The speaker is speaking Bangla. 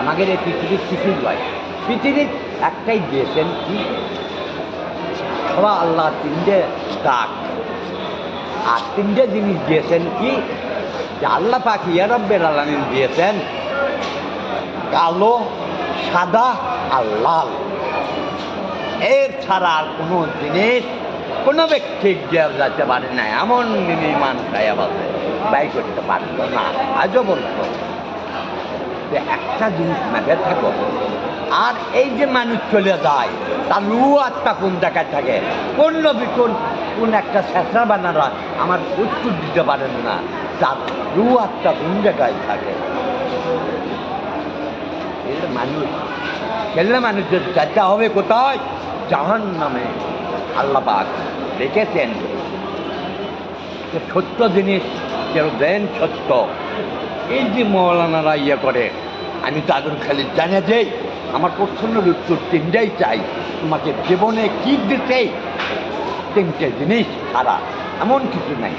আমাদের এই পৃথিবীর কিছুই নয়। পৃথিবীর একটাই দিয়েছেন কি, সবা আল্লাহ তিনটে ডাক, আর তিনটে জিনিস দিয়েছেন কি, যে আল্লাহ পাক ইয়া রাব্বুল আলামিন দিয়েছেন কালো, সাদা আর লাল। এর ছাড়া আর কোনো জিনিস কোনো ব্যক্তি দেওয়া যেতে পারে না। এমন ইমান সাহেব আছে ব্যয় করতে পারত না, আজও বলতো যে একটা জিনিস মেঘে থাকো। আর এই যে মানুষ চলে যায়, তার রু আত্মা কোন জায়গায় থাকে, কোন নবী কোন একটা শেষরা বানারা আমার উত্তর দিতে পারেন না, তার রু আত্মা কোন জায়গায় থাকে। মানুষ খেললে মানুষের চাচা হবে কোথায়? জাহান্নামে। আল্লাহ পাক দেখেছেন যে সত্য জিনিস কেউ দেন সত্য। এই যে মৌলানারা ইয়ে করে, আমি তাদের খালি জানে যে আমার প্রশ্নের উত্তর তিনটাই চাই, তোমাকে জীবনে কী দিতে, তিনটে জিনিস ছাড়া এমন কিছু নাই।